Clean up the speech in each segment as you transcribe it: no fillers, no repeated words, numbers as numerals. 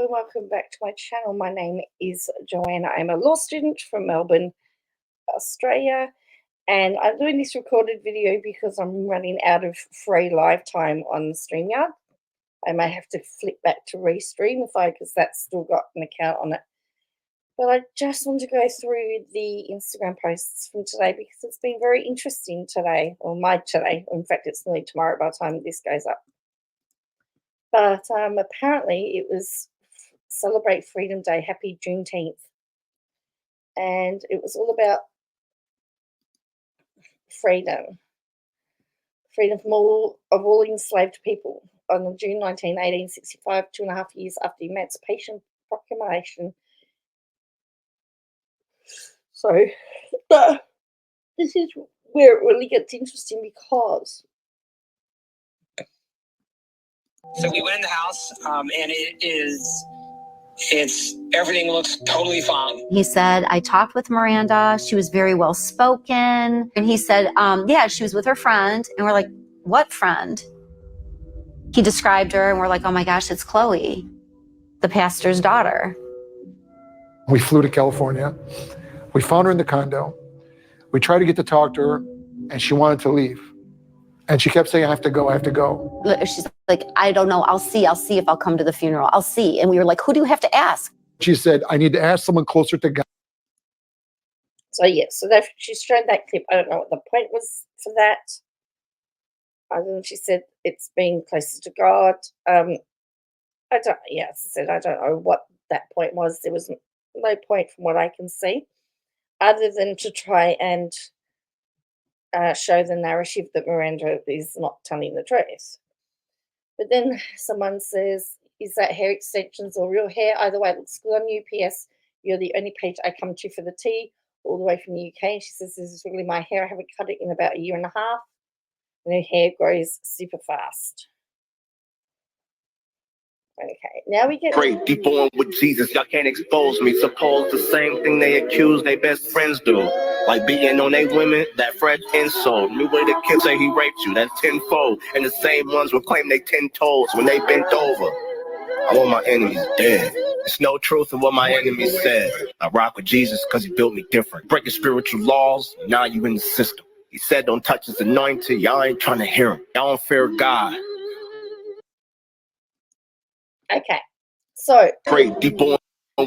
and welcome back to my channel. My name is Joanne. I'm a law student from Melbourne, Australia, and I'm doing this recorded video because I'm running out of free lifetime on StreamYard. I may have to flip back to Restream because that's still got an account on it. But I just want to go through the Instagram posts from today because it's been very interesting today, or today. In fact, it's nearly tomorrow by the time this goes up. But apparently it was Celebrate Freedom Day, Happy Juneteenth. And it was all about freedom. Freedom from all enslaved people. On June 19, 1865, 2.5 years after the Emancipation Proclamation. So this is where it really gets interesting because... So we went in the house, and everything looks totally fine. He said, I talked with Miranda. She was very well spoken. And he said, yeah, she was with her friend. And we're like, what friend? He described her and we're like, oh my gosh, it's Chloe, the pastor's daughter. We flew to California. We found her in the condo. We tried to get to talk to her and she wanted to leave. And she kept saying, I have to go, I have to go. She's like, I don't know. I'll see if I'll come to the funeral. I'll see. And we were like, who do you have to ask? She said, I need to ask someone closer to God. So, yeah, so she's shown that clip. I don't know what the point was for that. Other than she said it's being closer to God. As I said, I don't know what that point was. There was no point from what I can see, other than to try and show the narrative that Miranda is not telling the truth. But then someone says, is that hair extensions or real hair? Either way, it looks good on you. P.S. You're the only page I come to for the tea, all the way from the UK. And she says, this is really my hair. I haven't cut it in about 1.5 years. And her hair grows super fast. Okay, now we get... Pray deep on with Jesus, y'all can't expose me. Suppose the same thing they accuse their best friends do. Like beating on they women, that fresh insult. New way the kids say he raped you, that's tenfold. And the same ones will claim they 10 toes when they bent over. I want my enemies dead. It's no truth in what my enemies said. I rock with Jesus because he built me different. Breaking spiritual laws, now you in the system. He said don't touch his anointed, y'all ain't trying to hear him. Y'all don't fear God. Okay, so... Pray deep on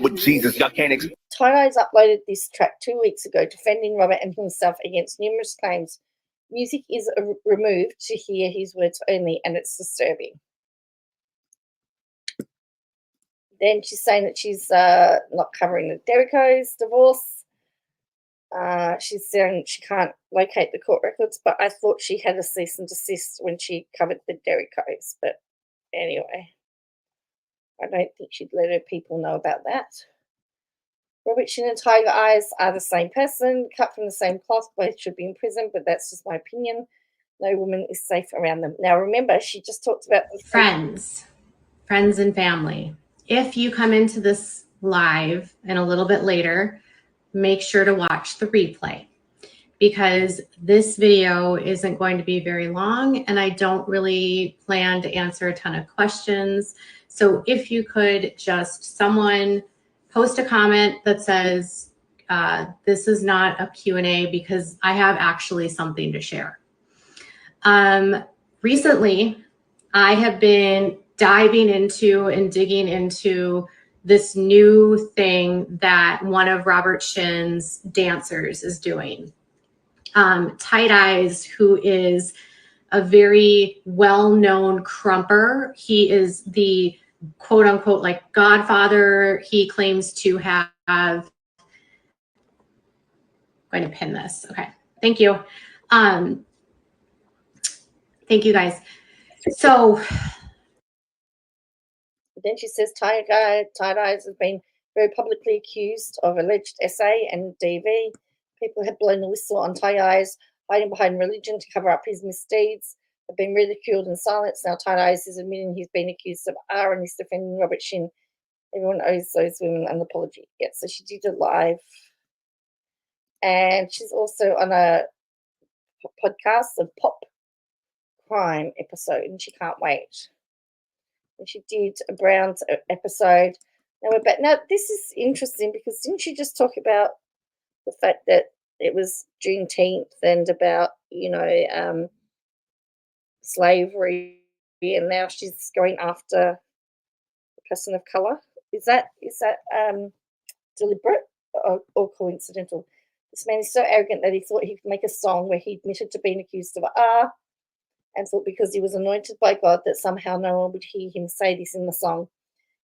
with Jesus, y'all can't... Tyro's uploaded this track 2 weeks ago, defending Robert and himself against numerous claims. Music is removed to hear his words only, and it's disturbing. Then she's saying that she's not covering the Derrico's divorce. She's saying she can't locate the court records, but I thought she had a cease and desist when she covered the Derrico's. But anyway, I don't think she'd let her people know about that. Robert Shin and Tiger Eyes are the same person, cut from the same cloth. Both should be in prison, but that's just my opinion. No woman is safe around them. Now, remember, she just talked about the friends and family. If you come into this live and a little bit later, make sure to watch the replay because this video isn't going to be very long and I don't really plan to answer a ton of questions. So if you could just someone post a comment that says, this is not a Q&A because I have actually something to share. Recently, I have been diving into and digging into this new thing that one of Robert Shin's dancers is doing. Tight Eyes, who is a very well-known crumper. He is the quote unquote like godfather. He claims to have, I'm going to pin this. Okay. Thank you. Thank you guys. So then she says Tight Eyes has been very publicly accused of alleged SA and DV. People have blown the whistle on Tight Eyes, hiding behind religion to cover up his misdeeds. Have been ridiculed and silenced. Now Tight Eyes is admitting he's been accused of R and he's defending Robert Shin. Everyone owes those women an apology. Yeah, so she did it live. And she's also on a podcast of Pop Crime episode, and she can't wait. And she did a Browns episode Now we're back. Now this is interesting because didn't she just talk about the fact that it was Juneteenth and about, slavery, and now she's going after a person of color? Is that deliberate or coincidental? This man is so arrogant that he thought he could make a song where he admitted to being accused of R, and thought because he was anointed by God that somehow no one would hear him say this in the song.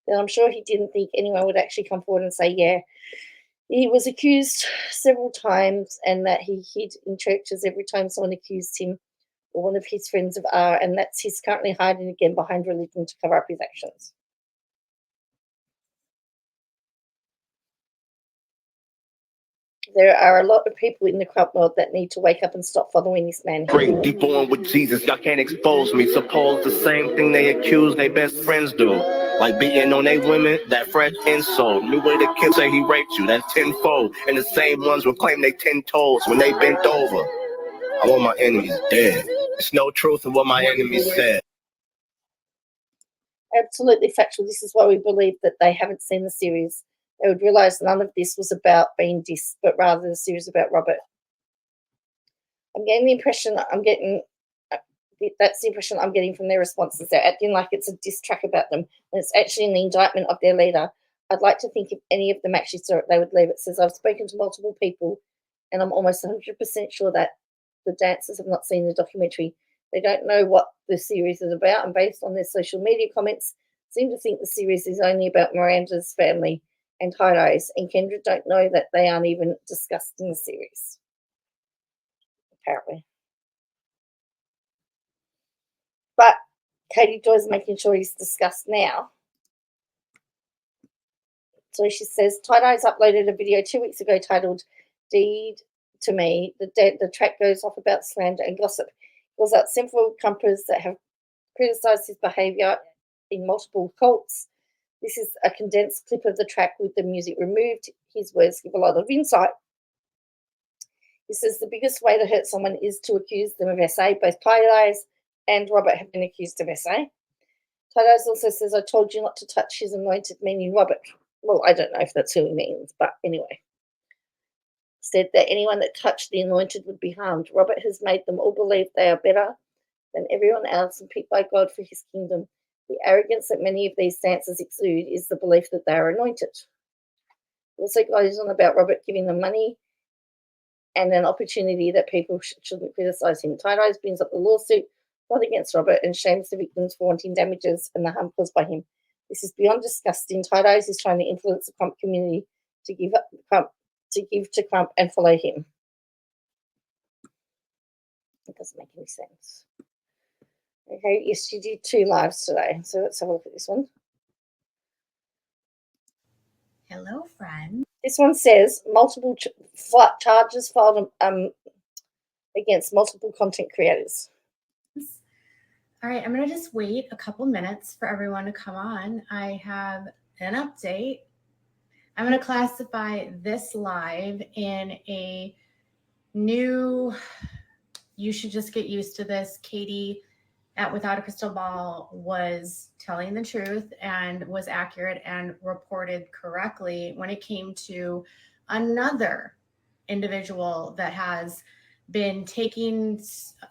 Then I'm sure he didn't think anyone would actually come forward and say, yeah, he was accused several times, and that he hid in churches every time someone accused him or one of his friends of R, and that's he's currently hiding again behind religion to cover up his actions. There are a lot of people in the crop world that need to wake up and stop following this man. Great, be born with Jesus, y'all can't expose me. Suppose the same thing they accuse their best friends do. Like beating on they women, that fresh insult. New way the kid say he raped you, that's tenfold. And the same ones will claim they 10 toes when they bent over. I want my enemies dead. It's no truth in what my enemies said. Absolutely factual. This is why we believe that they haven't seen the series. They would realise none of this was about being dissed, but rather the series about Robert. I'm getting the impression that's the impression I'm getting from their responses. They're acting like it's a diss track about them, and it's actually an indictment of their leader. I'd like to think if any of them actually saw it, they would leave. It says, I've spoken to multiple people, and I'm almost 100% sure that the dancers have not seen the documentary. They don't know what the series is about, and based on their social media comments, seem to think the series is only about Miranda's family and tie-dyes, and Kendra don't know that they aren't even discussed in the series, apparently. But Katie Joy's making sure he's discussed now. So she says, Tie-Dye's uploaded a video 2 weeks ago titled Deed to Me. The track goes off about slander and gossip. It calls out several compers that have criticised his behaviour in multiple cults. This is a condensed clip of the track with the music removed. His words give a lot of insight. He says the biggest way to hurt someone is to accuse them of SA. Both Tie-Dyes and Robert have been accused of SA. Tie-Dyes also says, I told you not to touch his anointed, meaning Robert. Well, I don't know if that's who he means, but anyway. Said that anyone that touched the anointed would be harmed. Robert has made them all believe they are better than everyone else and picked by God for his kingdom. The arrogance that many of these dancers exude is the belief that they are anointed. It also goes on about Robert giving them money and an opportunity that people shouldn't criticise him. Tie-Dyes brings up the lawsuit, not against Robert, and shames the victims for wanting damages and the harm caused by him. This is beyond disgusting. Tie-Dyes is trying to influence the Crump community to give to Crump and follow him. It doesn't make any sense. Okay, yes, she did 2 lives today. So let's have a look at this one. Hello, friend. This one says multiple charges filed against multiple content creators. All right, I'm going to just wait a couple minutes for everyone to come on. I have an update. I'm going to classify this live in a new, you should just get used to this. Katie at Without a Crystal Ball was telling the truth and was accurate and reported correctly when it came to another individual that has been taking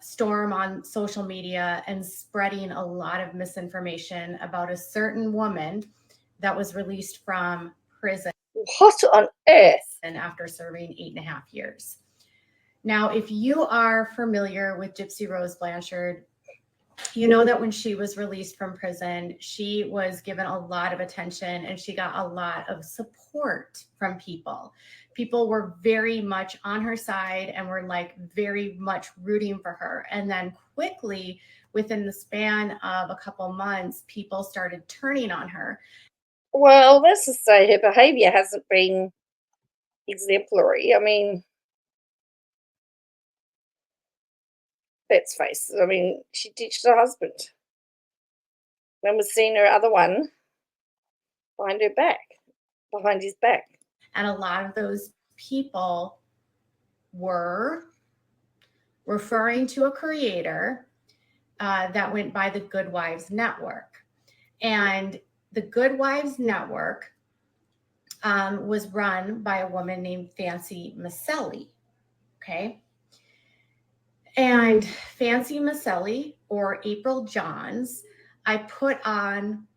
storm on social media and spreading a lot of misinformation about a certain woman that was released from prison. What on earth? And after serving 8.5 years. Now, if you are familiar with Gypsy Rose Blanchard, you know that when she was released from prison, she was given a lot of attention and she got a lot of support from people. People were very much on her side and were like very much rooting for her. And then quickly, within the span of a couple months, people started turning on her. Well, let's just say her behaviour hasn't been exemplary. I mean, let's face it. I mean, she ditched her husband and was seeing her other one behind his back. And a lot of those people were referring to a creator that went by the Good Wives Network. And the Good Wives Network was run by a woman named Fancy Maselli. Okay. And Fancy Maselli, or April Johns, I put on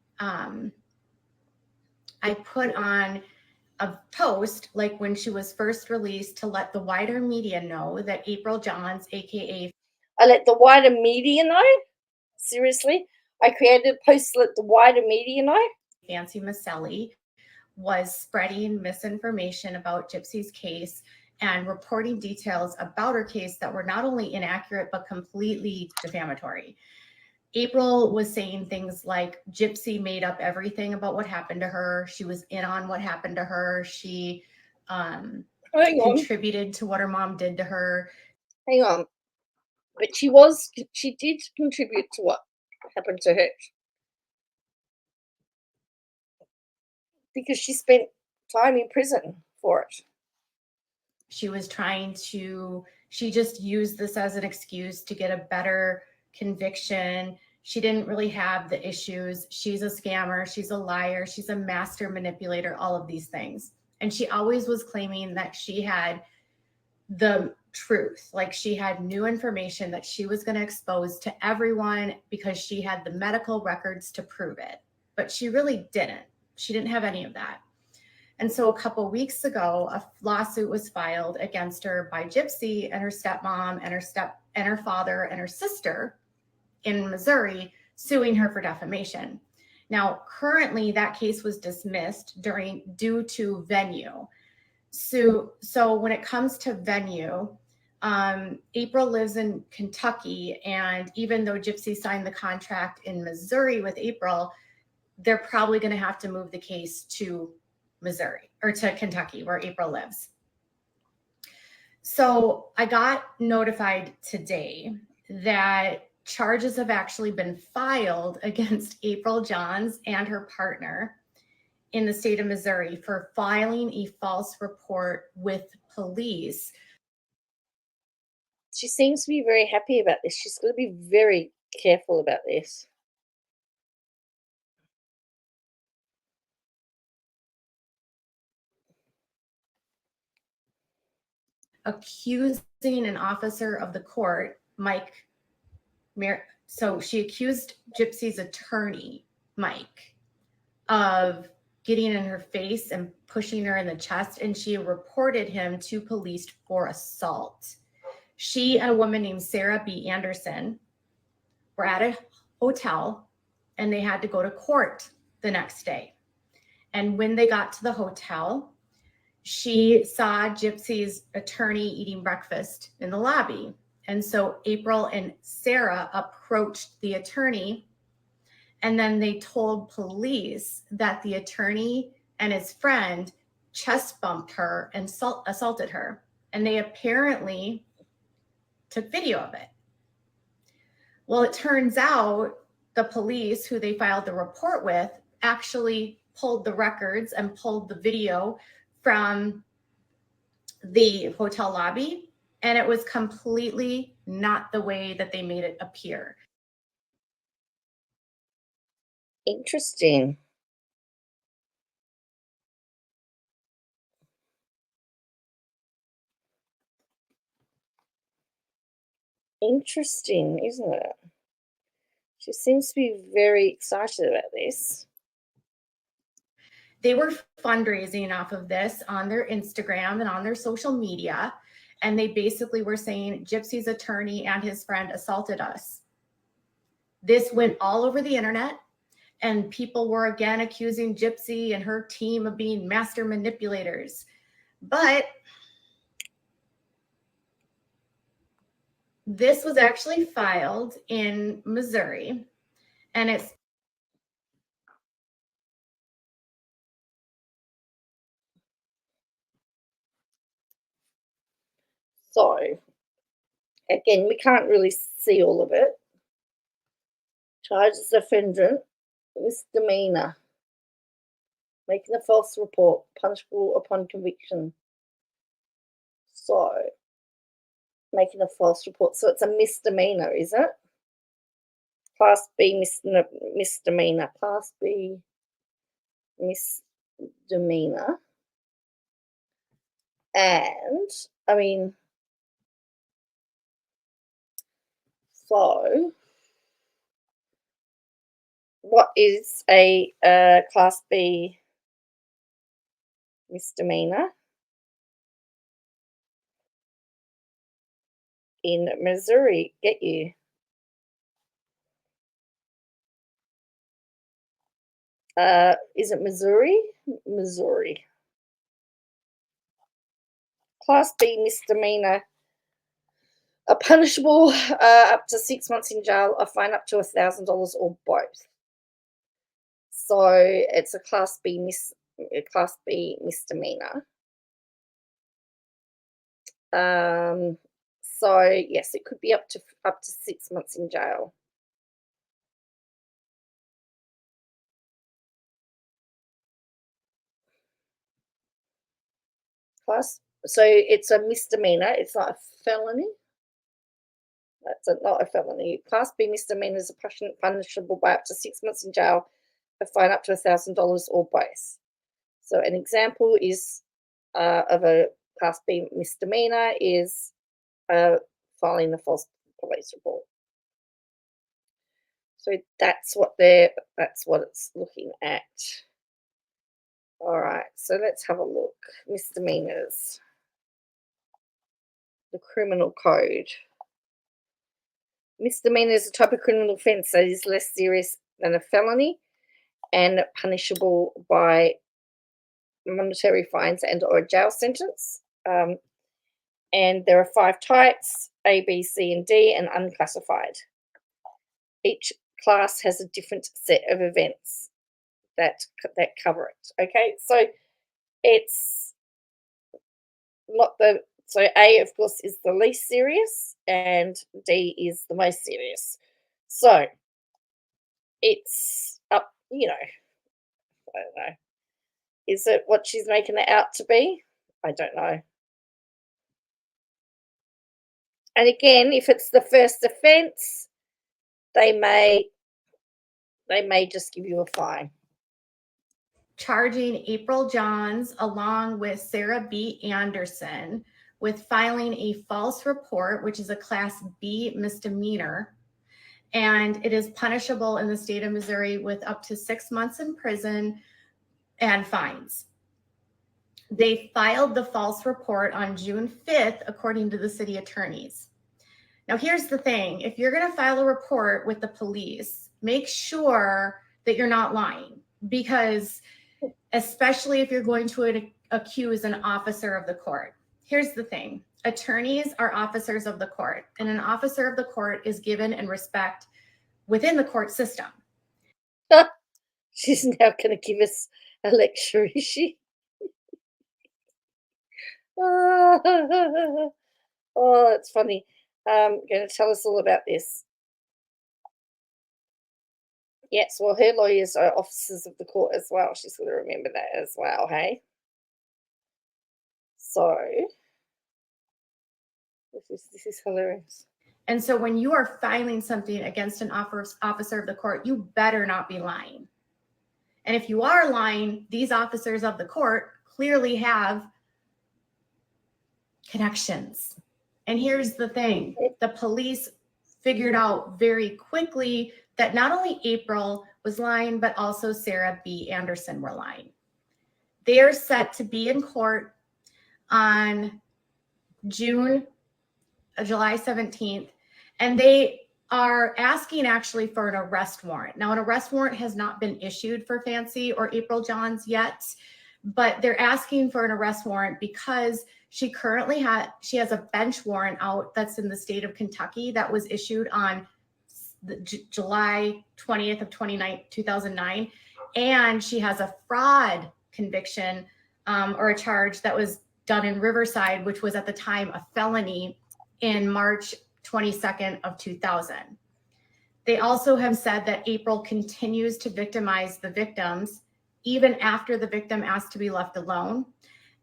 a post like when she was first released to let the wider media know that April Johns, aka I let the wider media know. Seriously, I created a post to let the wider media know. Fancy Maselli was spreading misinformation about Gypsy's case and reporting details about her case that were not only inaccurate, but completely defamatory. April was saying things like Gypsy made up everything about what happened to her. She was in on what happened to her. She contributed to what her mom did to her. Hang on. But she did contribute to what happened to her. Because she spent time in prison for it. She just used this as an excuse to get a better conviction. She didn't really have the issues. She's a scammer. She's a liar. She's a master manipulator, all of these things. And she always was claiming that she had the truth. Like she had new information that she was going to expose to everyone because she had the medical records to prove it. But she really didn't. She didn't have any of that. And so a couple of weeks ago, a lawsuit was filed against her by Gypsy and her stepmom and her father and her sister in Missouri, suing her for defamation. Now, currently that case was dismissed due to venue. So when it comes to venue, April lives in Kentucky, and even though Gypsy signed the contract in Missouri with April, they're probably going to have to move the case to Missouri or to Kentucky, where April lives. So I got notified today that charges have actually been filed against April Johns and her partner in the state of Missouri for filing a false report with police. She seems to be very happy about this. She's going to be very careful about this. Accusing an officer of the court, so she accused Gypsy's attorney, Mike, of getting in her face and pushing her in the chest, and she reported him to police for assault. She and a woman named Sarah B. Anderson were at a hotel, and they had to go to court the next day. And when they got to the hotel, she saw Gypsy's attorney eating breakfast in the lobby. And so April and Sarah approached the attorney, and then they told police that the attorney and his friend chest bumped her and assaulted her. And they apparently took video of it. Well, it turns out the police who they filed the report with actually pulled the records and pulled the video from the hotel lobby, and it was completely not the way that they made it appear. Interesting. Interesting, isn't it? She seems to be very excited about this. They were fundraising off of this on their Instagram and on their social media. And they basically were saying Gypsy's attorney and his friend assaulted us. This went all over the internet, and people were again accusing Gypsy and her team of being master manipulators. But this was actually filed in Missouri, and it's so, again, we can't really see all of it. Charges defendant, misdemeanor. Making a false report, punishable upon conviction. So, making a false report. So it's a misdemeanor, is it? Class B misdemeanor. Class B misdemeanor. And I mean, so what is a Class B misdemeanor in Missouri? Get you. Is it Missouri? Missouri. Class B misdemeanor are punishable up to 6 months in jail, a fine up to $1,000, or both. So it's a Class B misdemeanor. So yes, it could be up to 6 months in jail. So it's a misdemeanor. It's not a felony. That's not a felony. Class B misdemeanors are punishable by up to 6 months in jail, a fine up to $1,000, or both. So an example is of a Class B misdemeanor is filing a false police report. So that's what it's looking at. All right, so let's have a look. Misdemeanors. The criminal code. Misdemeanor is a type of criminal offence that is less serious than a felony and punishable by monetary fines and or a jail sentence. And there are 5 types: A, B, C, and D, and unclassified. Each class has a different set of events that cover it. Okay, so it's not the so A, of course, is the least serious, and D is the most serious. So it's up, I don't know. Is it what she's making it out to be? I don't know. And again, if it's the first offence, they may just give you a fine. Charging April Johns along with Sarah B. Anderson with filing a false report, which is a Class B misdemeanor, and it is punishable in the state of Missouri with up to 6 months in prison and fines. They filed the false report on June 5th, according to the city attorneys. Now, here's the thing. If you're going to file a report with the police, make sure that you're not lying, because especially if you're going to accuse an officer of the court. Here's the thing. Attorneys are officers of the court, and an officer of the court is given in respect within the court system. She's now going to give us a lecture, is she? Oh, it's funny. Going to tell us all about this. Yes, well, her lawyers are officers of the court as well. She's going to remember that as well, hey? So, this is hilarious. And so when you are filing something against an officer of the court, you better not be lying. And if you are lying, these officers of the court clearly have connections. And here's the thing. The police figured out very quickly that not only April was lying, but also Sarah B. Anderson were lying. They are set to be in court on July 17th, and they are asking actually for an arrest warrant. Now, an arrest warrant has not been issued for Fancy or April Johns yet, but they're asking for an arrest warrant because she currently she has a bench warrant out that's in the state of Kentucky that was issued on July 20th of 2009, and she has a fraud conviction or a charge that was done in Riverside, which was at the time a felony in March 22nd of 2000. They also have said that April continues to victimize the victims even after the victim asked to be left alone,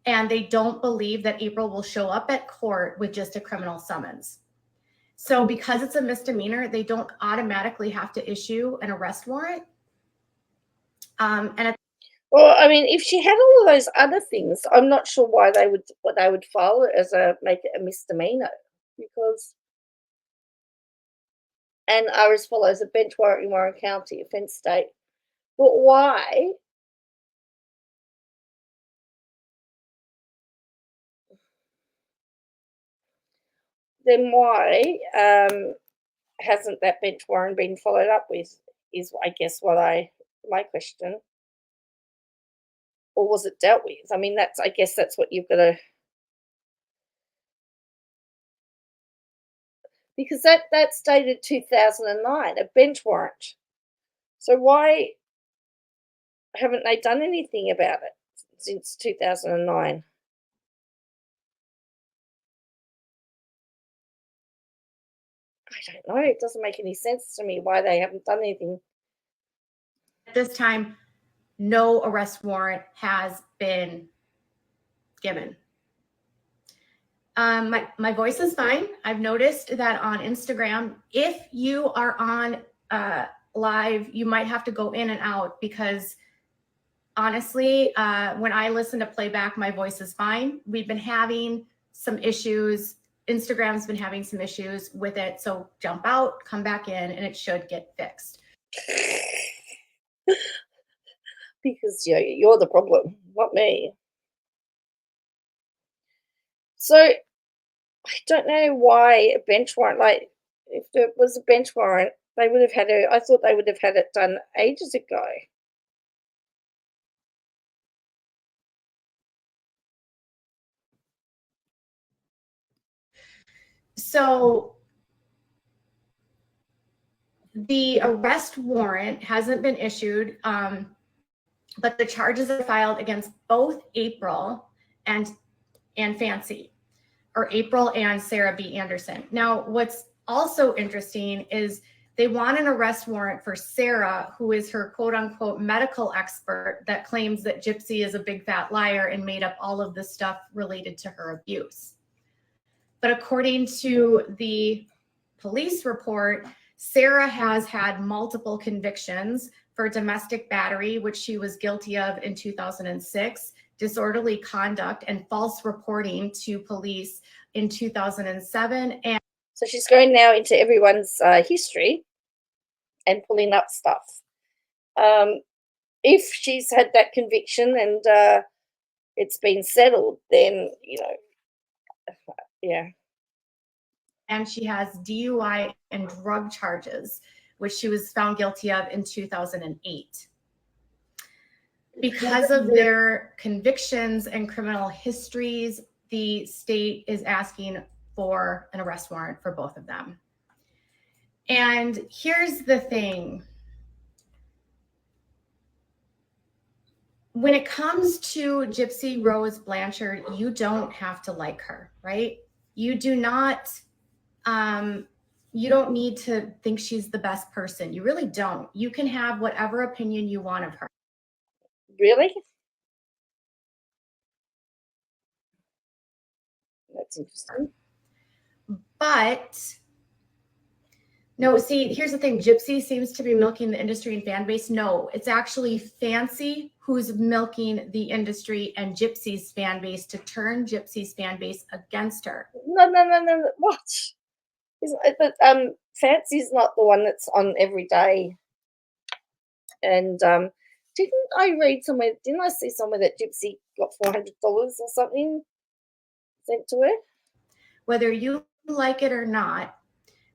and they don't believe that April will show up at court with just a criminal summons. So because it's a misdemeanor, they don't automatically have to issue an arrest warrant. Well, I mean, if she had all of those other things, I'm not sure why they would file it as make it a misdemeanor, because and are as follows: a bench warrant in Warren County, offence state. But why? Then why hasn't that bench warrant been followed up with? Is I guess my question. Or was it dealt with? I mean, I guess that's what you've got to, because that's dated 2009, a bench warrant. So why haven't they done anything about it since 2009? I don't know. It doesn't make any sense to me why they haven't done anything. At this time, no arrest warrant has been given. My voice is fine. I've noticed that on Instagram, if you are on live, you might have to go in and out, because honestly, when I listen to playback, my voice is fine. We've been having some issues. Instagram's been having some issues with it. So jump out, come back in, and it should get fixed. Because you're the problem, not me. So I don't know why a bench warrant, like if there was a bench warrant, they would have had it. I thought they would have had it done ages ago. So the arrest warrant hasn't been issued, but the charges are filed against both April and Fancy, or April and Sarah B. Anderson. Now, what's also interesting is they want an arrest warrant for Sarah, who is her quote unquote medical expert that claims that Gypsy is a big fat liar and made up all of this stuff related to her abuse. But according to the police report, Sarah has had multiple convictions for domestic battery, which she was guilty of in 2006, disorderly conduct, and false reporting to police in 2007. And so she's going now into everyone's history and pulling up stuff. If she's had that conviction and it's been settled, then yeah. And she has DUI and drug charges, which she was found guilty of in 2008. Because of their convictions and criminal histories, the state is asking for an arrest warrant for both of them. And here's the thing. When it comes to Gypsy Rose Blanchard, you don't have to like her, right? You do not, you don't need to think she's the best person. You really don't. You can have whatever opinion you want of her. Really? That's interesting. But no, see, here's the thing. Gypsy seems to be milking the industry and fan base. No, it's actually Fancy who's milking the industry and Gypsy's fan base to turn Gypsy's fan base against her. No. What? Fancy's not the one that's on every day. And didn't I read somewhere? Didn't I see somewhere that Gypsy got $400 or something sent to her? Whether you like it or not,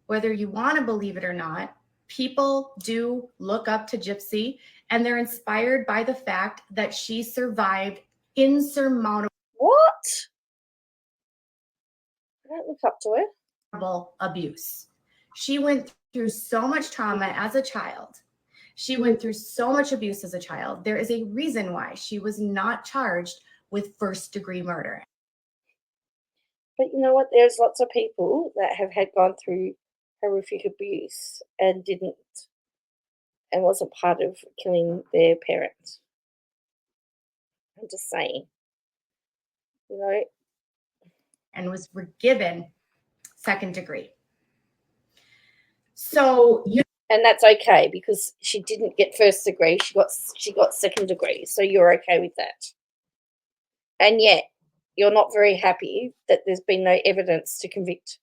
whether you want to believe it or not, people do look up to Gypsy, and they're inspired by the fact that she survived insurmountable. What? I don't look up to her. Abuse. She went through so much trauma as a child. She went through so much abuse as a child. There is a reason why she was not charged with first-degree murder. But you know what? There's lots of people that have gone through horrific abuse and wasn't part of killing their parents. I'm just saying, and was given second degree. So And that's okay because she didn't get first degree. She got second degree. So you're okay with that. And yet you're not very happy that there's been no evidence to convict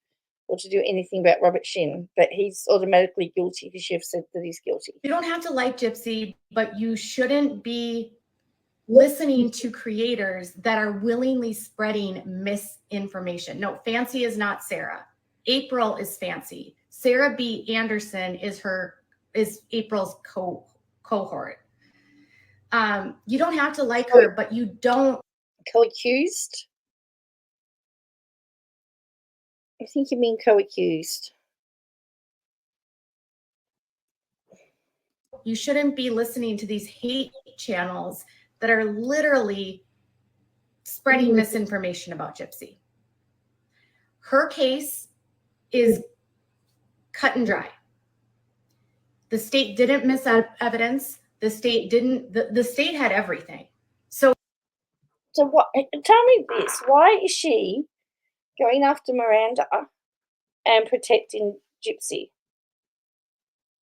or to do anything about Robert Shin, but he's automatically guilty because you've said that he's guilty. You don't have to like Gypsy, but you shouldn't be listening to creators that are willingly spreading misinformation. No, Fancy is not Sarah. April is Fancy. Sarah B. Anderson is April's cohort. You don't have to like her, but you don't. Co-accused? I think you mean co-accused. You shouldn't be listening to these hate channels that are literally spreading misinformation about Gypsy. Her case is cut and dry. The state didn't miss evidence. The state didn't. The state had everything. So what? Tell me this: why is she going after Miranda and protecting Gypsy?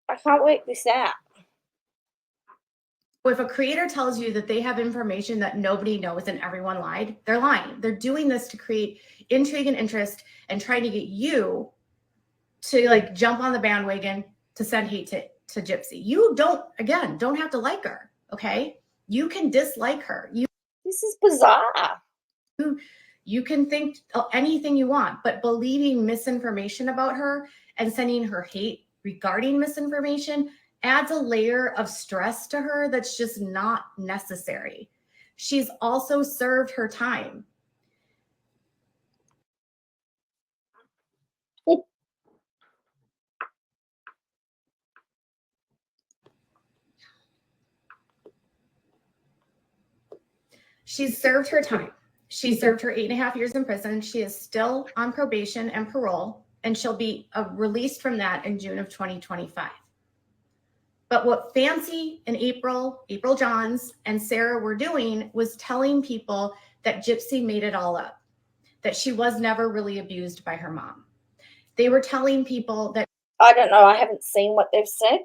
I can't work this out. if a creator tells you that they have information that nobody knows and everyone lied, they're lying. They're doing this to create intrigue and interest and trying to get you to like jump on the bandwagon to send hate to Gypsy. You don't have to like her, okay? You can dislike her. This is bizarre. You can think anything you want, but believing misinformation about her and sending her hate regarding misinformation adds a layer of stress to her that's just not necessary. She's also served her time. She's served her time. She served her 8.5 years in prison. She is still on probation and parole, and she'll be released from that in June of 2025. But what Fancy and April Johns and Sarah were doing was telling people that Gypsy made it all up, that she was never really abused by her mom. They were telling people that... I don't know. I haven't seen what they've said.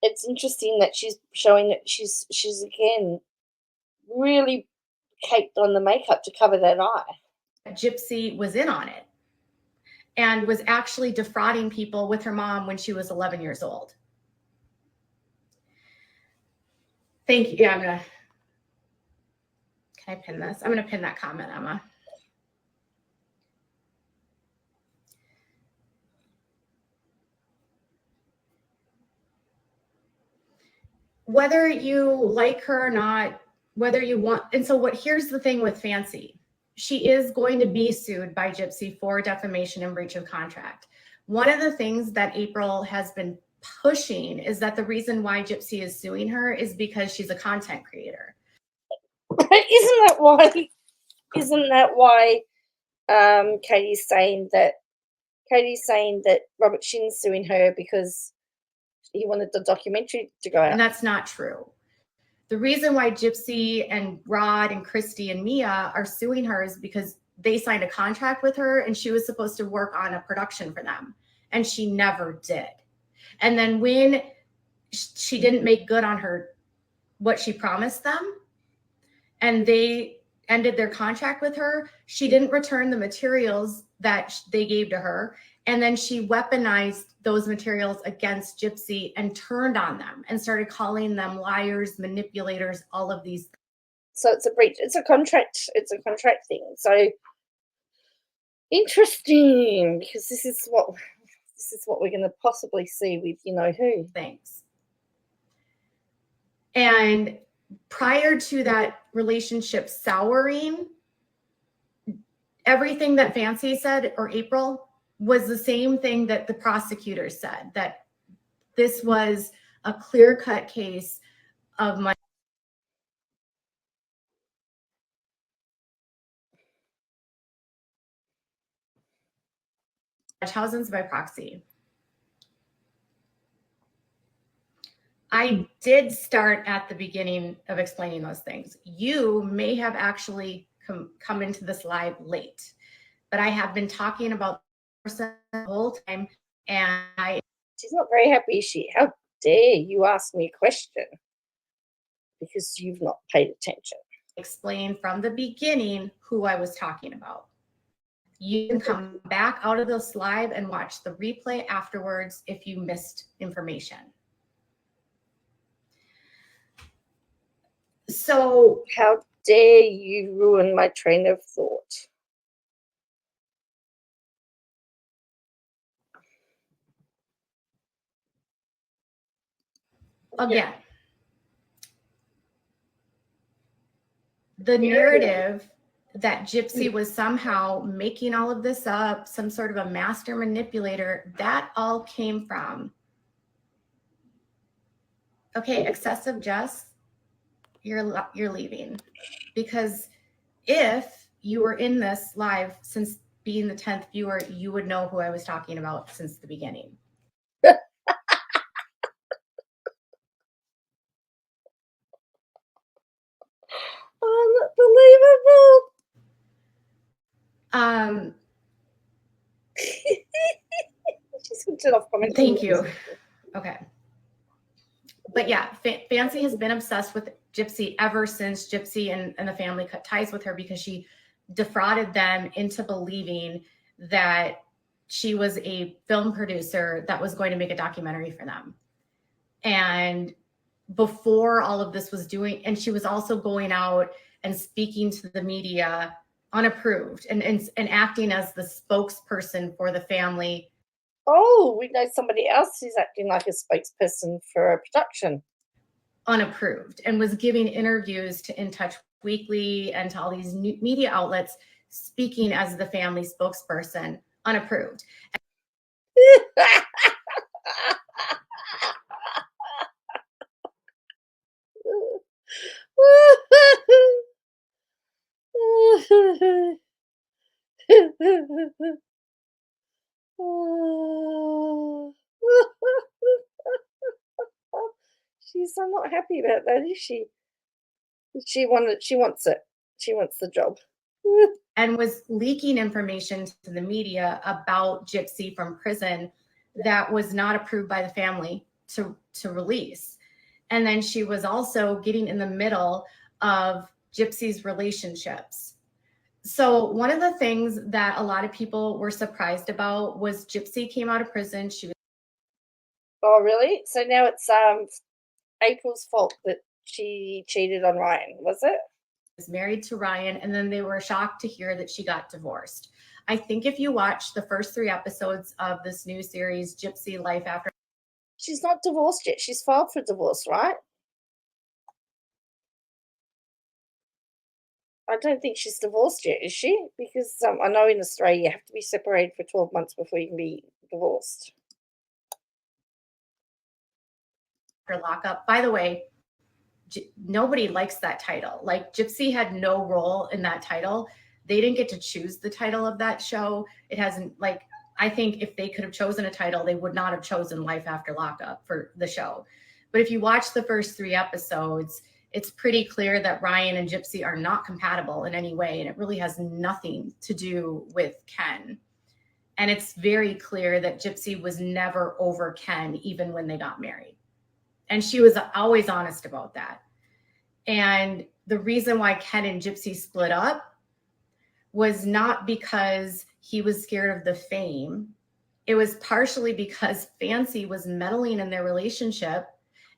It's interesting that she's showing that she's again really caked on the makeup to cover that eye. Gypsy was in on it and was actually defrauding people with her mom when she was 11 years old. Thank you. Yeah, can I pin this? I'm going to pin that comment, Emma. Whether you like her or not, whether you want, and so here's the thing with Fancy. She is going to be sued by Gypsy for defamation and breach of contract. One of the things that April has been pushing is that the reason why Gypsy is suing her is because she's a content creator. Isn't that why Katie's saying that Robert Shin's suing her because he wanted the documentary to go out? And that's not true. The reason why Gypsy and Rod and Christy and Mia are suing her is because they signed a contract with her and she was supposed to work on a production for them, and she never did. And then when she didn't make good on what she promised them, and they ended their contract with her, she didn't return the materials that they gave to her. And then she weaponized those materials against Gypsy and turned on them and started calling them liars, manipulators, all of these. So it's a breach. It's a contract thing. So interesting, because this is what we're going to possibly see with you know who. Things. And prior to that relationship souring, everything that Fancy said or April was the same thing that the prosecutors said, that this was a clear-cut case of money. Thousands by proxy. I did start at the beginning of explaining those things. You may have actually come into this live late, but I have been talking about the whole time, and I She's not very happy, is she? How dare you ask me a question because you've not paid attention. Explain from the beginning who I was talking about. You can come back out of this live and watch the replay afterwards if you missed information. So how dare you ruin my train of thought? Again, the narrative that Gypsy was somehow making all of this up, some sort of a master manipulator, that all came from, okay, excessive Jess, you're leaving. Because if you were in this live since being the 10th viewer, you would know who I was talking about since the beginning. Unbelievable. She switched it off commenting. Thank you. Okay. But yeah, Fancy has been obsessed with Gypsy ever since Gypsy and the family cut ties with her, because she defrauded them into believing that she was a film producer that was going to make a documentary for them. And before all of this was doing, and she was also going out and speaking to the media unapproved and acting as the spokesperson for the family. Oh, we know somebody else who's acting like a spokesperson for a production. Unapproved, and was giving interviews to In Touch Weekly and to all these media outlets, speaking as the family spokesperson, unapproved. She's not happy about that, is she? She wants it. She wants the job. And was leaking information to the media about Gypsy from prison that was not approved by the family to release. And then she was also getting in the middle of Gypsy's relationships. So one of the things that a lot of people were surprised about was Gypsy came out of prison. She was. Oh, really? So now it's April's fault that she cheated on Ryan, was it? Was married to Ryan, and then they were shocked to hear that she got divorced. I think if you watch the first 3 episodes of this new series, Gypsy Life After. She's not divorced yet. She's filed for divorce, right? I don't think she's divorced yet, is she? Because I know in Australia you have to be separated for 12 months before you can be divorced. Lockup. By the way, nobody likes that title. Like, Gypsy had no role in that title. They didn't get to choose the title of that show. It hasn't, like, I think if they could have chosen a title, they would not have chosen Life After Lockup for the show. But if you watch the first 3 episodes, it's pretty clear that Ryan and Gypsy are not compatible in any way. And it really has nothing to do with Ken. And it's very clear that Gypsy was never over Ken, even when they got married. And she was always honest about that. And the reason why Ken and Gypsy split up was not because he was scared of the fame. It was partially because Fancy was meddling in their relationship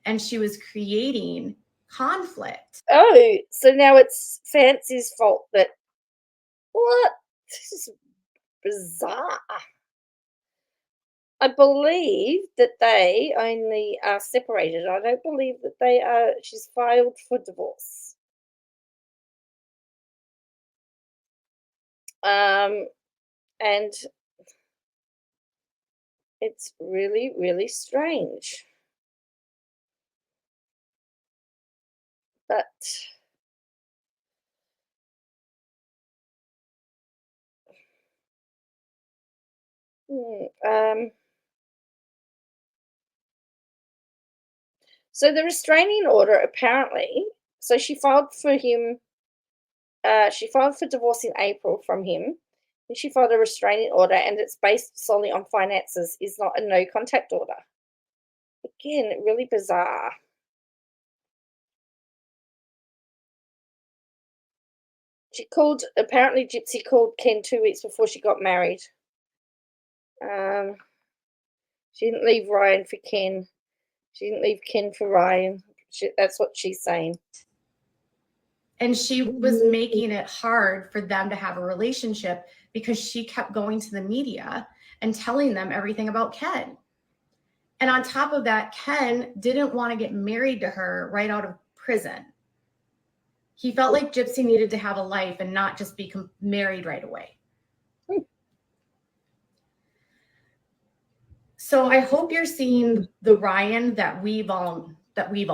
and she was creating conflict. Oh, so now it's Fancy's fault that. What? This is bizarre. I believe that they only are separated. I don't believe that they are. She's filed for divorce. And it's really, really strange. But so the restraining order apparently. So she filed for him. She filed for divorce in April from him. And she filed a restraining order, and it's based solely on finances, is not a no contact order. Again, really bizarre. Apparently Gypsy called Ken 2 weeks before she got married. She didn't leave Ryan for Ken. She didn't leave Ken for Ryan. That's what she's saying. And she was making it hard for them to have a relationship because she kept going to the media and telling them everything about Ken. And on top of that, Ken didn't want to get married to her right out of prison. He felt like Gypsy needed to have a life and not just be married right away. So I hope you're seeing the Ryan that we've all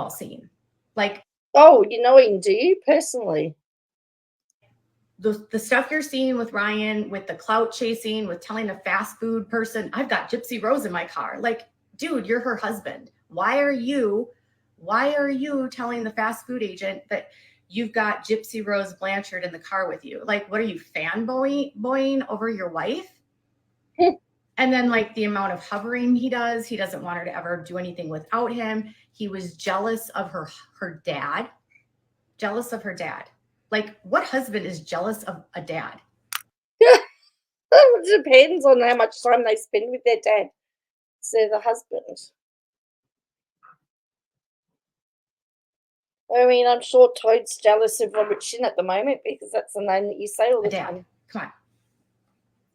seen. Like, oh, you know him, do you, personally? The stuff you're seeing with Ryan, with the clout chasing, with telling a fast food person, I've got Gypsy Rose in my car. Like, dude, you're her husband. Why are you telling the fast food agent that you've got Gypsy Rose Blanchard in the car with you? Like, what are you, fanboying over your wife? And then, like, the amount of hovering he doesn't want her to ever do anything without him. He was jealous of her dad. Jealous of her dad. Like, what husband is jealous of a dad? It depends on how much time they spend with their dad. So the husband. I mean, I'm sure Toad's jealous of Robert Shin at the moment because that's the name that you say all the time. Come on.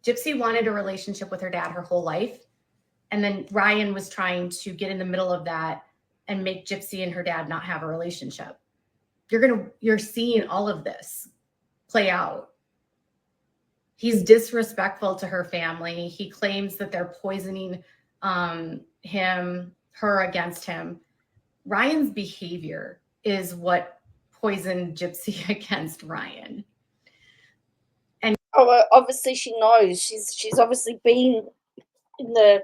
Gypsy wanted a relationship with her dad her whole life. And then Ryan was trying to get in the middle of that and make Gypsy and her dad not have a relationship. You're seeing all of this play out. He's disrespectful to her family. He claims that they're poisoning her against him. Ryan's behavior is what poisoned Gypsy against Ryan. And obviously she knows. She's obviously been in the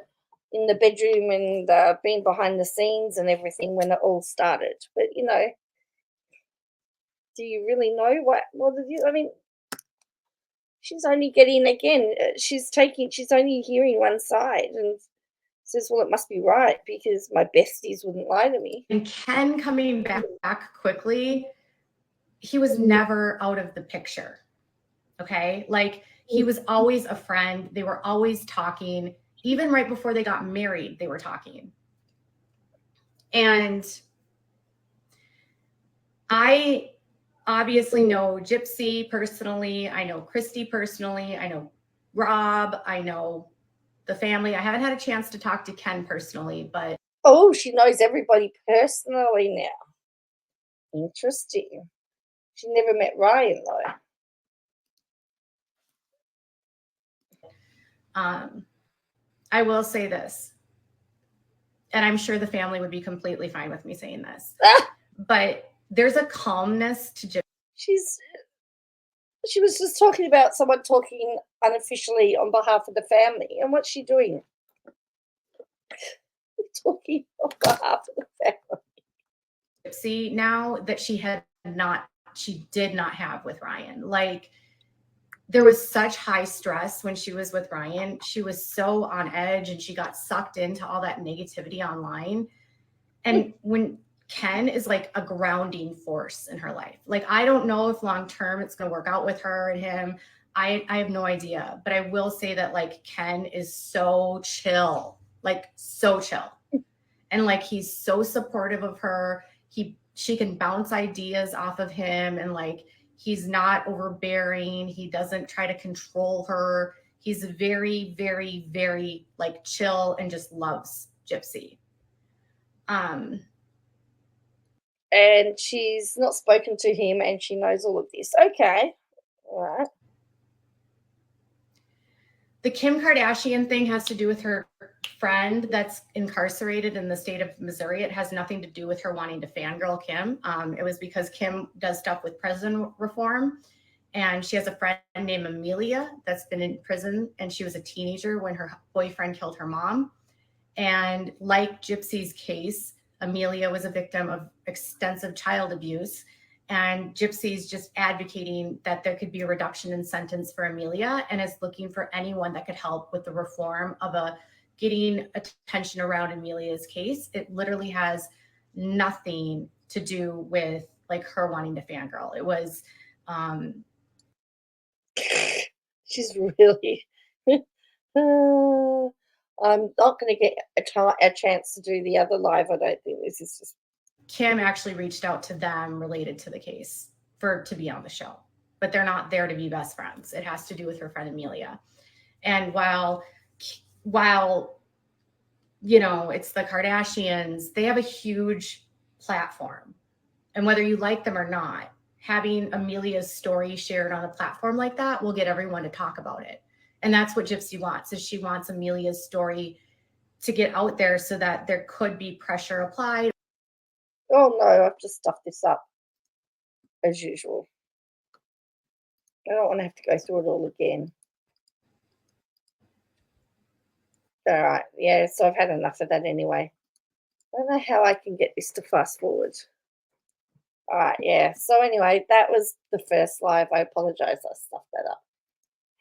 bedroom and been behind the scenes and everything when it all started. But do you really know what did you? I mean, she's only getting again. She's only hearing one side and says, "Well, it must be right because my besties wouldn't lie to me." And Ken coming back quickly, he was never out of the picture. Okay, like he was always a friend. They were always talking. Even right before they got married, they were talking. And I obviously know Gypsy personally. I know Christy personally. I know Rob. I know the family. I haven't had a chance to talk to Ken personally, but oh, she knows everybody personally now. Interesting. She never met Ryan though. I will say this, and I'm sure the family would be completely fine with me saying this, but there's a calmness to Gypsy. She was just talking about someone talking unofficially on behalf of the family. And what's she doing? Talking on behalf of the family. Gypsy now that she did not have with Ryan. Like, there was such high stress when she was with Ryan. She was so on edge and she got sucked into all that negativity online. And when Ken is like a grounding force in her life. Like, I don't know if long-term it's going to work out with her and him. I have no idea, but I will say that like Ken is so chill, like so chill. And like, he's so supportive of her. She can bounce ideas off of him and like, he's not overbearing. He doesn't try to control her. He's very, very, very like chill and just loves Gypsy. And she's not spoken to him and she knows all of this. Okay. All right. The Kim Kardashian thing has to do with her friend that's incarcerated in the state of Missouri. It has nothing to do with her wanting to fangirl Kim. It was because Kim does stuff with prison reform. And she has a friend named Amelia that's been in prison. And she was a teenager when her boyfriend killed her mom. And like Gypsy's case, Amelia was a victim of extensive child abuse. And Gypsy's just advocating that there could be a reduction in sentence for Amelia, and is looking for anyone that could help with the reform of getting attention around Amelia's case. It literally has nothing to do with like her wanting to fangirl. It was she's really I'm not going to get a chance to do the other live. I don't think. This is just Kim actually reached out to them related to the case to be on the show, but they're not there to be best friends. It has to do with her friend Amelia. And while you know, it's the Kardashians, they have a huge platform. And whether you like them or not, having Amelia's story shared on a platform like that will get everyone to talk about it. And that's what Gypsy wants, is she wants Amelia's story to get out there so that there could be pressure applied. Oh no, I've just stuffed this up as usual. I don't want to have to go through it all again. All right, yeah, so I've had enough of that anyway. I don't know how I can get this to fast forward. All right, yeah. So anyway, that was the first live. I apologize, I stuffed that up.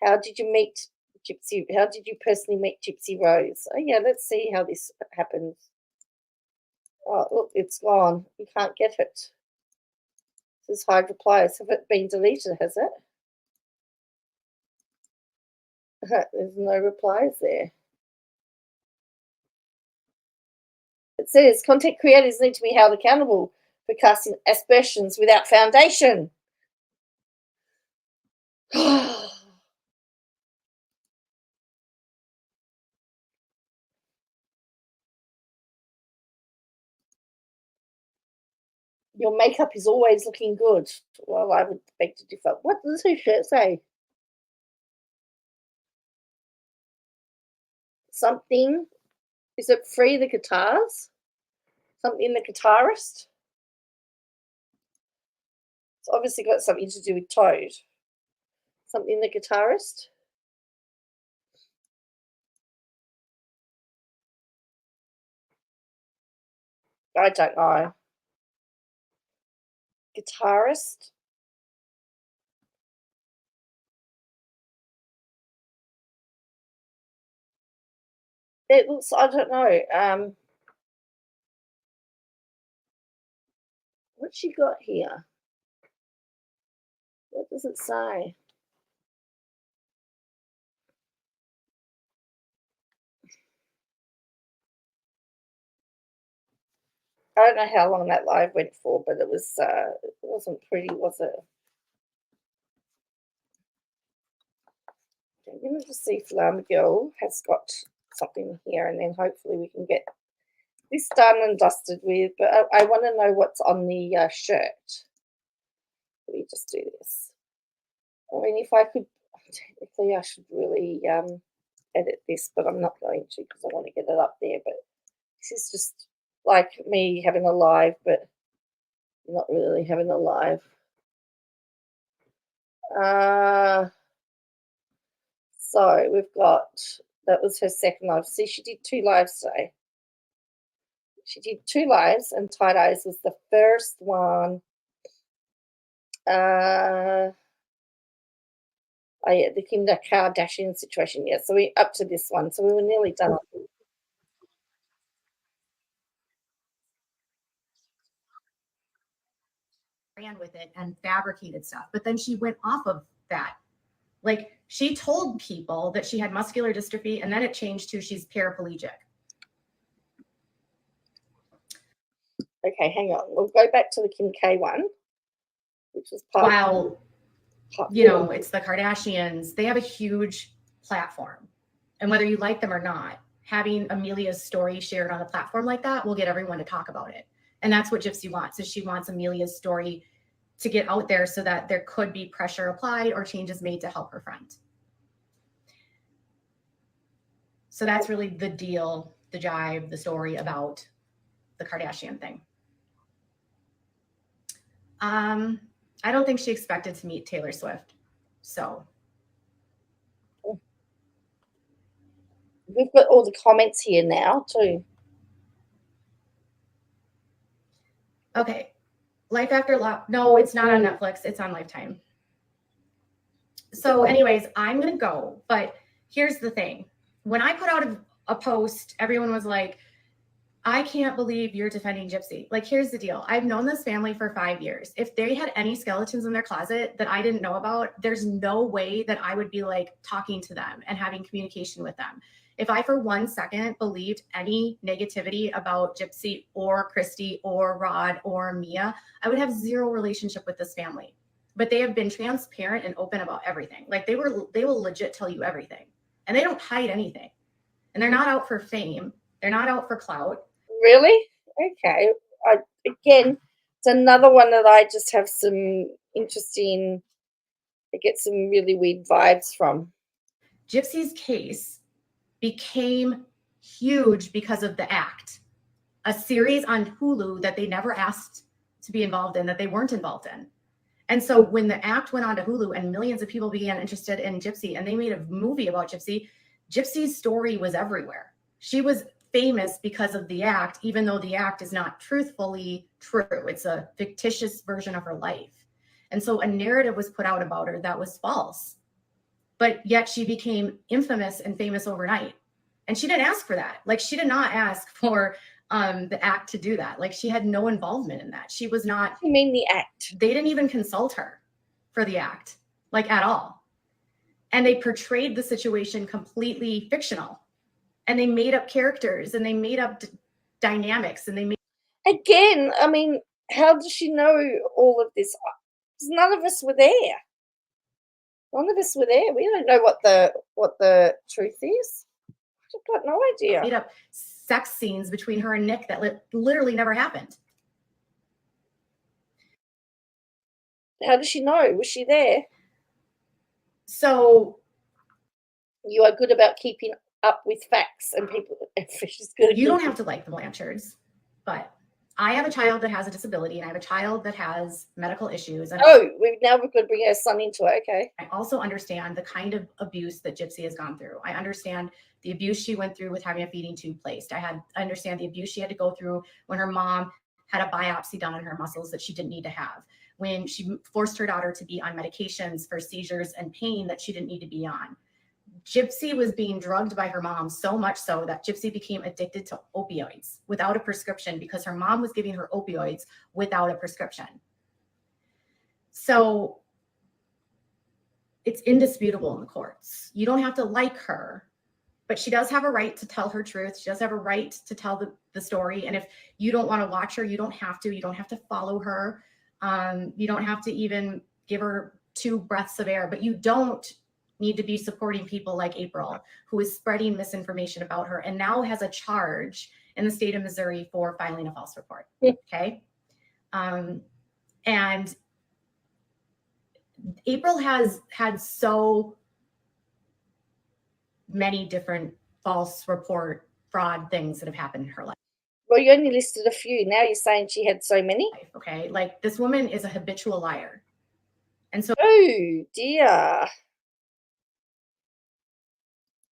How did you meet Gypsy? How did you personally meet Gypsy Rose? Oh yeah, let's see how this happens. Oh, look, it's gone. You can't get it. This is hide replies. Have it been deleted, has it? There's no replies there. It says content creators need to be held accountable for casting aspersions without foundation. Your makeup is always looking good. Well, I would beg to differ. What does the shirt say? Something. Is it Free the Guitars? Something the guitarist? It's obviously got something to do with Toad. Something the guitarist? I don't know. Guitarist? It looks, I don't know. What's she got here? What does it say? I don't know how long that live went for, but it wasn't pretty, was it? I'm going to just see if Llama Girl has got something here, and then hopefully we can get this done and dusted with. But I want to know what's on the shirt. Let me just do this. I mean, if I could, technically I should really edit this, but I'm not going to because I want to get it up there. But this is just like me having a live, but not really having a live. So we've got, that was her second live. See, she did 2 lives today. She did 2 lives, and tie-dyes was the first one. Oh yeah, the Kim Kardashian situation. Yeah, so we're up to this one. So we were nearly done. Ran with it and fabricated stuff, but then she went off of that. Like, she told people that she had muscular dystrophy, and then it changed to she's paraplegic. Okay, hang on. We'll go back to the Kim K one, which was part. While, you know, it's the Kardashians, they have a huge platform. And whether you like them or not, having Amelia's story shared on a platform like that will get everyone to talk about it. And that's what Gypsy wants, is she wants Amelia's story to get out there so that there could be pressure applied or changes made to help her friend. So that's really the deal, the jive, the story about the Kardashian thing. I don't think she expected to meet Taylor Swift. So we've got all the comments here now too. Okay. Life After Love. No, it's not on Netflix. It's on Lifetime. So anyways, I'm going to go. But here's the thing. When I put out a post, everyone was like, I can't believe you're defending Gypsy. Like, here's the deal. I've known this family for 5 years. If they had any skeletons in their closet that I didn't know about, there's no way that I would be like talking to them and having communication with them. If I for 1 second believed any negativity about Gypsy or Christy or Rod or Mia, I would have zero relationship with this family. But they have been transparent and open about everything. Like they will legit tell you everything. And they don't hide anything. And they're not out for fame. They're not out for clout. Really? Okay. Again, it's another one that I just have some interesting, I get some really weird vibes from. Gypsy's case became huge because of The Act, a series on Hulu that they never asked to be involved in, that they weren't involved in. And so when The Act went on to Hulu and millions of people began interested in Gypsy and they made a movie about Gypsy, Gypsy's story was everywhere. She was famous because of The Act, even though The Act is not truthfully true. It's a fictitious version of her life. And so a narrative was put out about her that was false. But yet she became infamous and famous overnight. And she didn't ask for that. Like she did not ask for The Act to do that. Like she had no involvement in that. She was not. You mean The Act? They didn't even consult her for The Act, like at all. And they portrayed the situation completely fictional. And they made up characters and they made up dynamics and they made. Again, I mean, how does she know all of this? 'Cause none of us were there. None of us were there. We don't know what the truth is. I've got no idea. Made up sex scenes between her and Nick that literally never happened. How does she know? Was she there? So you are good about keeping up with facts and people. She's good. You don't have to like the Blanchards, but I have a child that has a disability and I have a child that has medical issues. And we're going to bring our son into it. Okay. I also understand the kind of abuse that Gypsy has gone through. I understand the abuse she went through with having a feeding tube placed. I understand the abuse she had to go through when her mom had a biopsy done on her muscles that she didn't need to have, when she forced her daughter to be on medications for seizures and pain that she didn't need to be on. Gypsy was being drugged by her mom so much so that Gypsy became addicted to opioids without a prescription because her mom was giving her opioids without a prescription. So it's indisputable in the courts. You don't have to like her, but she does have a right to tell her truth. She does have a right to tell the story. And if you don't want to watch her, you don't have to. You don't have to follow her. You don't have to even give her 2 breaths of air, but you don't need to be supporting people like April, who is spreading misinformation about her and now has a charge in the state of Missouri for filing a false report. Okay. And April has had so many different false report fraud things that have happened in her life. Well, you only listed a few. Now you're saying she had so many. Okay. Like this woman is a habitual liar. And so, oh dear.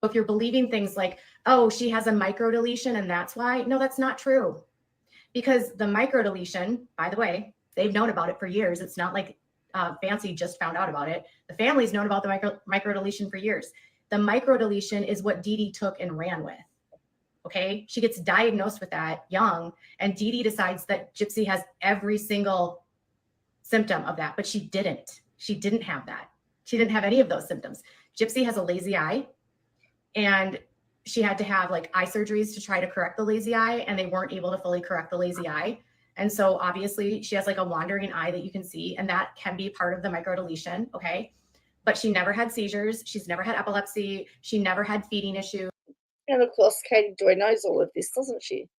If you're believing things like, oh, she has a microdeletion and that's why, no, that's not true. Because the microdeletion, by the way, they've known about it for years. It's not like Fancy just found out about it. The family's known about the microdeletion for years. The microdeletion is what Dee Dee took and ran with. Okay. She gets diagnosed with that young, and Dee Dee decides that Gypsy has every single symptom of that, but she didn't. She didn't have that. She didn't have any of those symptoms. Gypsy has a lazy eye. And she had to have like eye surgeries to try to correct the lazy eye, and they weren't able to fully correct the lazy eye. And so obviously she has like a wandering eye that you can see, and that can be part of the microdeletion. Okay. But she never had seizures. She's never had epilepsy. She never had feeding issues. And of course, Katie Joy knows all of this, doesn't she?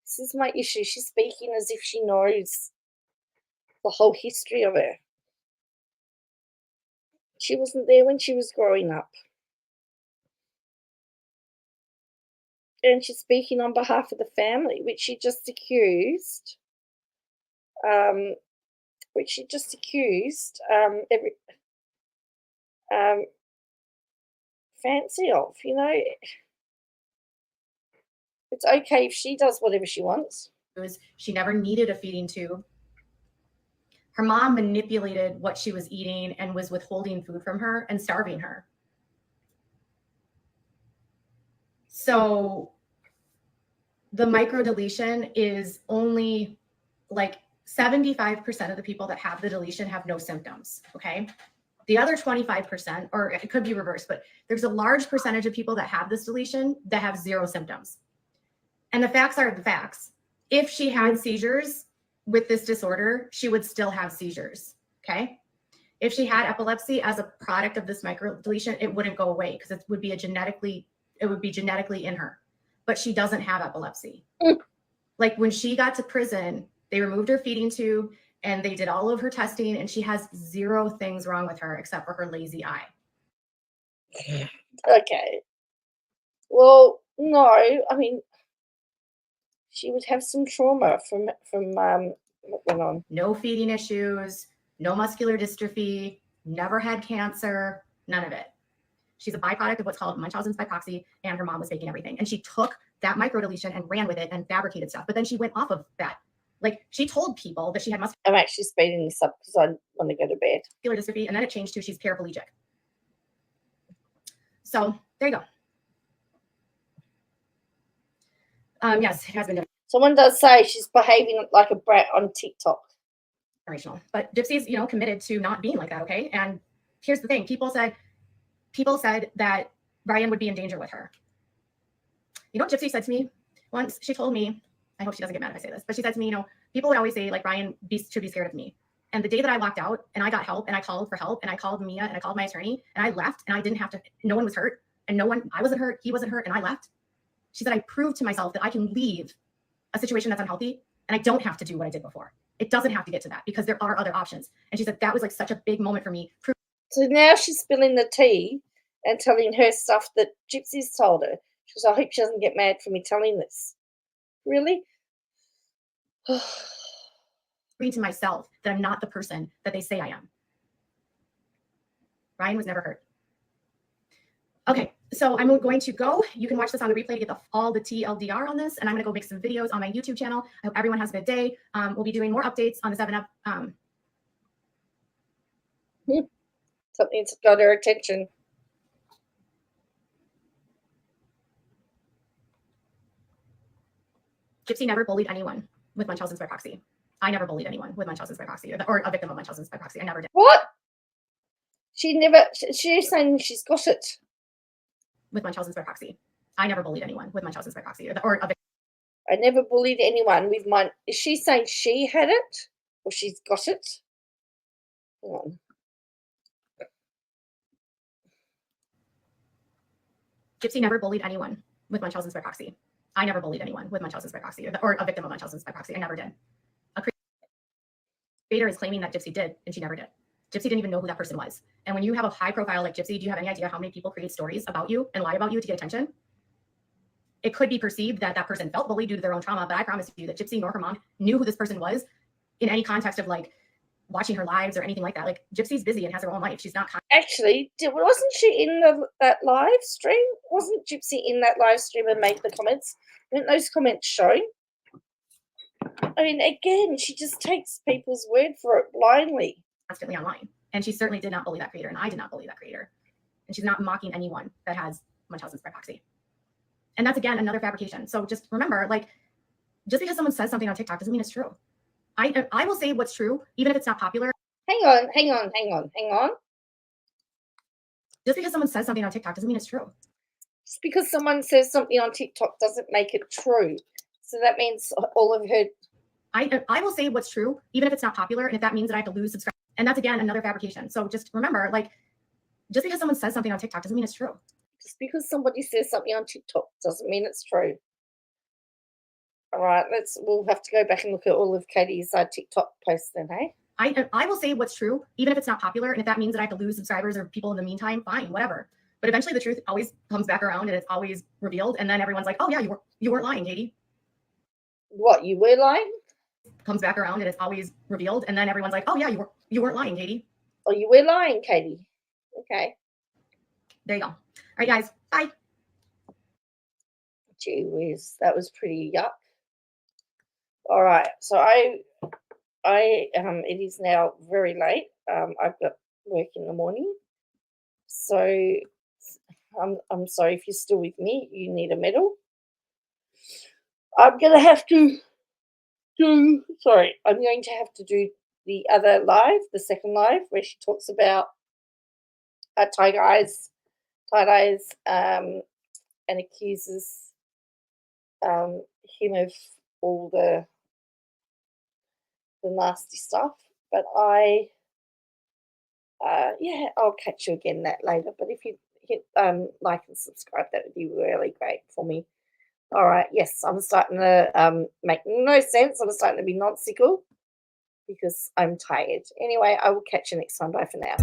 This is my issue. She's speaking as if she knows the whole history of her. She wasn't there when she was growing up. And she's speaking on behalf of the family, which she just accused. Fancy of, you know. It's okay if she does whatever she wants. She never needed a feeding tube. Her mom manipulated what she was eating and was withholding food from her and starving her. So the microdeletion is only like 75% of the people that have the deletion have no symptoms, okay? The other 25%, or it could be reversed, but there's a large percentage of people that have this deletion that have zero symptoms. And the facts are the facts. If she had seizures with this disorder, she would still have seizures, okay? If she had epilepsy as a product of this microdeletion, it wouldn't go away because it would be genetically in her. But she doesn't have epilepsy. Like when she got to prison, they removed her feeding tube and they did all of her testing, and she has zero things wrong with her except for her lazy eye. Okay. Well, no, I mean, she would have some trauma from what went on. No feeding issues, no muscular dystrophy, never had cancer, none of it. She's a byproduct of what's called Munchausen's by proxy, and her mom was faking everything. And she took that microdeletion and ran with it and fabricated stuff. But then she went off of that. Like she told people that she had I'm actually speeding this up because I want to go to bed. muscular dystrophy, and then it changed to she's paraplegic. So there you go. Yes, it has been Someone does say she's behaving like a brat on TikTok. generational, but Gypsy's, committed to not being like that. Okay. And here's the thing. People said that Ryan would be in danger with her. You know what Gypsy said to me once? She told me, I hope she doesn't get mad if I say this, but she said to me, people would always say like Ryan should be scared of me. And the day that I locked out and I got help and I called for help and I called Mia and I called my attorney and I left and I didn't have to, no one was hurt and I wasn't hurt, he wasn't hurt, and I left. She said, I proved to myself that I can leave a situation that's unhealthy and I don't have to do what I did before. It doesn't have to get to that because there are other options. And she said, that was like such a big moment for me. So now she's spilling the tea and telling her stuff that Gypsy's told her. She goes, I hope she doesn't get mad for me telling this. Really? Proving to myself that I'm not the person that they say I am. Ryan was never hurt. Okay, so I'm going to go. You can watch this on the replay to get all the TLDR on this, and I'm going to go make some videos on my YouTube channel. I hope everyone has a good day. We'll be doing more updates on the 7-Up. Something's got her attention. Gypsy never bullied anyone with Munchausen's by proxy. I never bullied anyone with Munchausen's by proxy or a victim of Munchausen's by proxy. I never did. What? She's saying she's got it. With Munchausen's by proxy. I never bullied anyone with Munchausen's by proxy or a victim. I never bullied anyone with mine. Is she saying she had it or she's got it? Hang on. Gypsy never bullied anyone with Munchausen's by proxy. I never bullied anyone with Munchausen's by proxy or a victim of Munchausen's by proxy. I never did. A creator is claiming that Gypsy did, and she never did. Gypsy didn't even know who that person was. And when you have a high profile like Gypsy, do you have any idea how many people create stories about you and lie about you to get attention? It could be perceived that that person felt bullied due to their own trauma, but I promise you that Gypsy nor her mom knew who this person was in any context of like watching her lives or anything like that. Like Gypsy's busy and has her own life. She's not. Actually, wasn't she in that live stream? Wasn't Gypsy in that live stream and made the comments? Weren't those comments shown? I mean, again, she just takes people's word for it blindly. Constantly online. And she certainly did not bully that creator, and I did not bully that creator. And she's not mocking anyone that has Munchausen's by proxy. And that's, again, another fabrication. So just remember, like, just because someone says something on TikTok doesn't mean it's true. I will say what's true, even if it's not popular. Hang on. Just because someone says something on TikTok doesn't mean it's true. Just because someone says something on TikTok doesn't make it true. So that means all of her. I will say what's true, even if it's not popular, and if that means that I have to lose subscribers. And that's, again, another fabrication. So just remember, like, just because someone says something on TikTok doesn't mean it's true. Just because somebody says something on TikTok doesn't mean it's true. All right, we'll have to go back and look at all of Katie's TikTok posts then, hey? I will say what's true, even if it's not popular, and if that means that I have to lose subscribers or people in the meantime, fine, whatever. But eventually the truth always comes back around and it's always revealed, and then everyone's like, oh yeah, you weren't lying, Katie. What, you were lying? Comes back around and it's always revealed, and then everyone's like, oh yeah, you weren't lying, Katie. Oh, you were lying, Katie. Okay. There you go. All right, guys, bye. Gee whiz, that was pretty yuck. All right, so I it is now very late. I've got work in the morning, so I'm sorry if you're still with me. You need a medal. I'm going to have to do. Sorry, I'm going to have to do the other live, the second live, where she talks about tie-dyes, and accuses him of all the nasty stuff. But yeah, I'll catch you again that later. But if you hit like and subscribe, that would be really great for me. All right, yes, I'm starting to make no sense. I'm starting to be nonsensical because I'm tired. Anyway, I will catch you next time. Bye for now.